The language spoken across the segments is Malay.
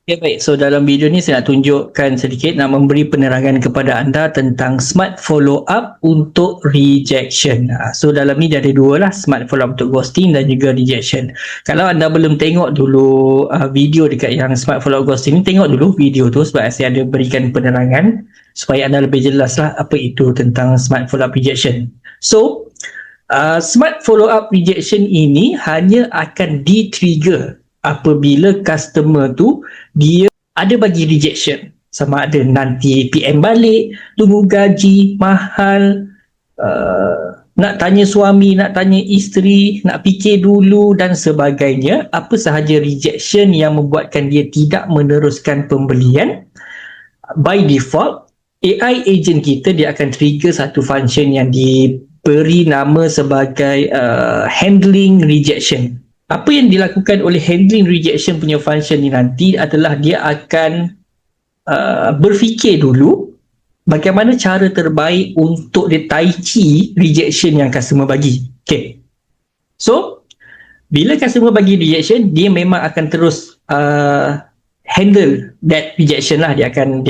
Okay, baik. So dalam video ni saya nak tunjukkan sedikit, nak memberi penerangan kepada anda tentang smart follow up untuk rejection. So dalam ni dia ada dua lah, smart follow up untuk ghosting dan juga rejection. Kalau anda belum tengok dulu video dekat yang smart follow up ghosting ni, tengok dulu video tu sebab saya ada berikan penerangan supaya anda lebih jelas lah apa itu tentang smart follow up rejection. So smart follow up rejection ini hanya akan di-trigger apabila customer tu dia ada bagi rejection, sama ada nanti PM balik, tunggu gaji mahal, nak tanya suami, nak tanya isteri, nak fikir dulu dan sebagainya. Apa sahaja rejection yang membuatkan dia tidak meneruskan pembelian, by default AI agent kita dia akan trigger satu function yang diberi nama sebagai handling rejection. Apa yang dilakukan oleh handling rejection punya function ni nanti adalah dia akan berfikir dulu bagaimana cara terbaik untuk dia tai chi rejection yang customer bagi. Okay. So, bila customer bagi rejection, dia memang akan terus handle that rejection lah. Dia akan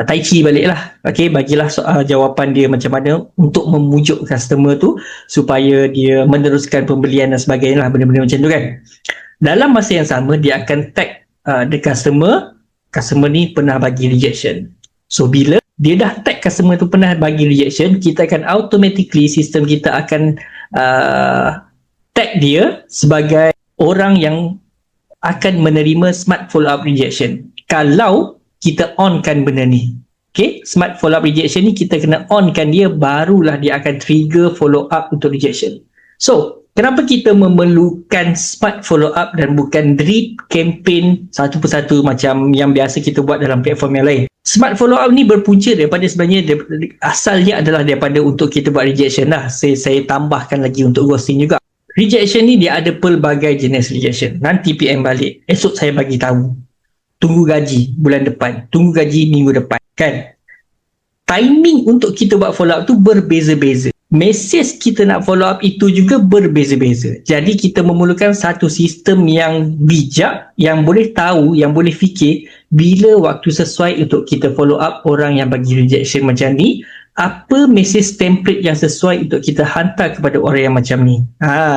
tai chi balik lah. Okay, bagilah jawapan dia macam mana untuk memujuk customer tu supaya dia meneruskan pembelian dan sebagainya lah, benda-benda macam tu kan. Dalam masa yang sama, dia akan tag the customer ni pernah bagi rejection. So bila dia dah tag customer tu pernah bagi rejection, kita akan automatically, sistem kita akan tag dia sebagai orang yang akan menerima smart follow up rejection kalau kita onkan benda ni. Okay, smart follow up rejection ni kita kena onkan dia, barulah dia akan trigger follow up untuk rejection. So, kenapa kita memerlukan smart follow up dan bukan drip campaign satu persatu macam yang biasa kita buat dalam platform yang lain? Smart follow up ni berpunca daripada sebenarnya asalnya adalah daripada untuk kita buat rejection lah. Saya tambahkan lagi untuk ghosting juga. Rejection ni dia ada pelbagai jenis rejection. Nanti PM balik, esok saya bagi tahu. Tunggu gaji bulan depan, tunggu gaji minggu depan, kan? Timing untuk kita buat follow up tu berbeza-beza. Mesej kita nak follow up itu juga berbeza-beza. Jadi kita memerlukan satu sistem yang bijak, yang boleh tahu, yang boleh fikir bila waktu sesuai untuk kita follow up orang yang bagi rejection macam ni. Apa mesej template yang sesuai untuk kita hantar kepada orang yang macam ni.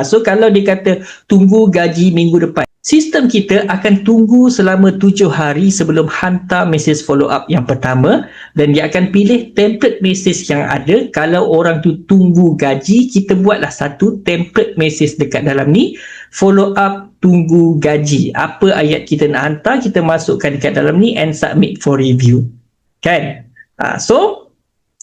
So kalau dia kata tunggu gaji minggu depan, sistem kita akan tunggu selama 7 hari sebelum hantar mesej follow up yang pertama, dan dia akan pilih template mesej yang ada. Kalau orang tu tunggu gaji, kita buatlah satu template mesej dekat dalam ni, follow up tunggu gaji. Apa ayat kita nak hantar, kita masukkan dekat dalam ni and submit for review. Kan? So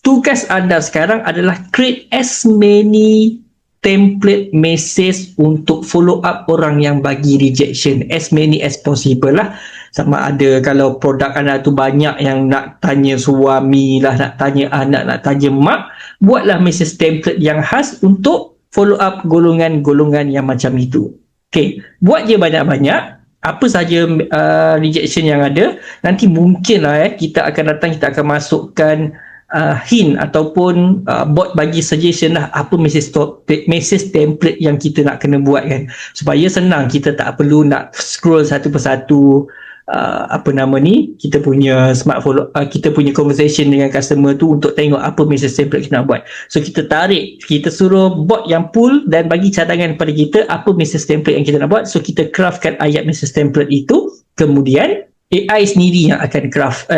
tugas anda sekarang adalah create as many template message untuk follow up orang yang bagi rejection, as many as possible lah. Sama ada kalau produk anda tu banyak yang nak tanya suami lah, nak tanya anak, nak tanya mak, buatlah message template yang khas untuk follow up golongan-golongan yang macam itu. Okay, buat je banyak-banyak. Apa saja rejection yang ada, nanti mungkin lah kita akan datang, kita akan masukkan hint ataupun bot bagi suggestion lah apa message template yang kita nak kena buat kan, supaya senang, kita tak perlu nak scroll satu persatu kita punya smart follow kita punya conversation dengan customer tu untuk tengok apa message template kita nak buat. So kita tarik, kita suruh bot yang pull dan bagi cadangan kepada kita apa message template yang kita nak buat. So kita craftkan ayat message template itu, kemudian AI sendiri yang akan craft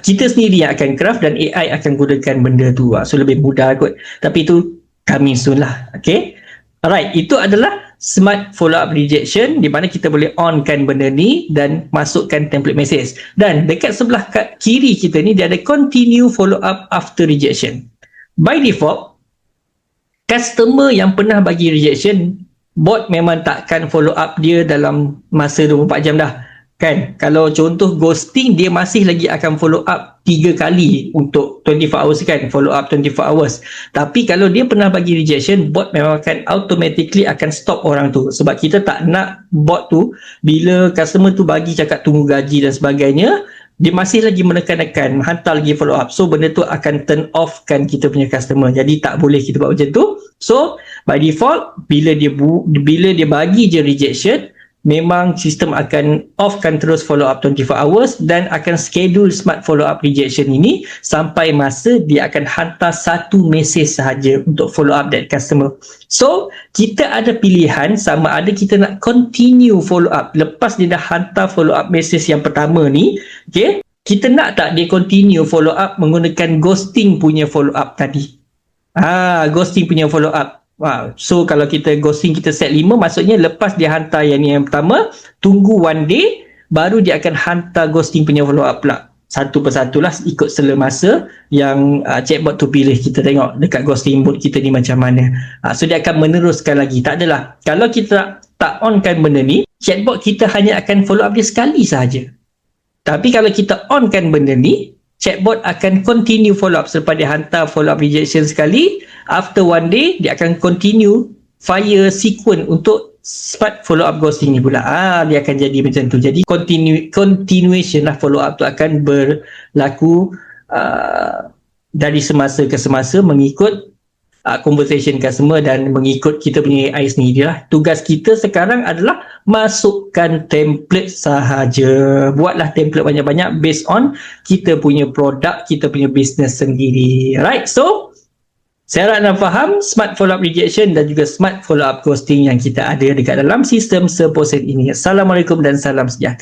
kita sendiri yang akan craft dan AI akan gunakan benda tu. So lebih mudah kot. Tapi itu coming soon lah. Okay. Alright. Itu adalah smart follow up rejection, di mana kita boleh onkan benda ni dan masukkan template message. Dan dekat sebelah kiri kita ni dia ada continue follow up after rejection. By default, customer yang pernah bagi rejection, bot memang takkan follow up dia dalam masa 24 jam dah. Kan, kalau contoh ghosting, dia masih lagi akan follow up 3 kali untuk 24 hours kan, follow up 24 hours. Tapi kalau dia pernah bagi rejection, bot memang akan automatically akan stop orang tu, sebab kita tak nak bot tu bila customer tu bagi cakap tunggu gaji dan sebagainya, dia masih lagi menekan-nekan, hantar lagi follow up. So benda tu akan turn off kan kita punya customer. Jadi tak boleh kita buat macam tu. So by default, bila dia bagi je rejection, memang sistem akan off-kan terus follow up 24 hours dan akan schedule smart follow up rejection ini sampai masa dia akan hantar satu mesej sahaja untuk follow up that customer. So, kita ada pilihan sama ada kita nak continue follow up lepas dia dah hantar follow up mesej yang pertama ni, okay? Kita nak tak dia continue follow up menggunakan ghosting punya follow up tadi. Ghosting punya follow up. Wow. So kalau kita ghosting kita set 5, maksudnya lepas dia hantar yang pertama, tunggu 1 day baru dia akan hantar ghosting punya follow up pula. Satu persatu lah ikut sela masa yang chatbot tu pilih. Kita tengok dekat ghosting bot kita ni macam mana. So dia akan meneruskan lagi. Tak adalah. Kalau kita tak onkan benda ni, chatbot kita hanya akan follow up dia sekali sahaja. Tapi kalau kita onkan benda ni, chatbot akan continue follow up selepas dia hantar follow up rejection sekali. After 1 day, dia akan continue fire sequence untuk smart follow up ghosting ni pula. Dia akan jadi macam tu. Jadi continuation lah follow up tu akan berlaku dari semasa ke semasa mengikut conversation customer dan mengikut kita punya AI sendiri lah. Tugas kita sekarang adalah masukkan template sahaja. Buatlah template banyak-banyak based on kita punya produk, kita punya business sendiri. Right, so saya harap anda faham smart follow up rejection dan juga smart follow up ghosting yang kita ada dekat dalam sistem Serposen ini. Assalamualaikum dan salam sejahtera.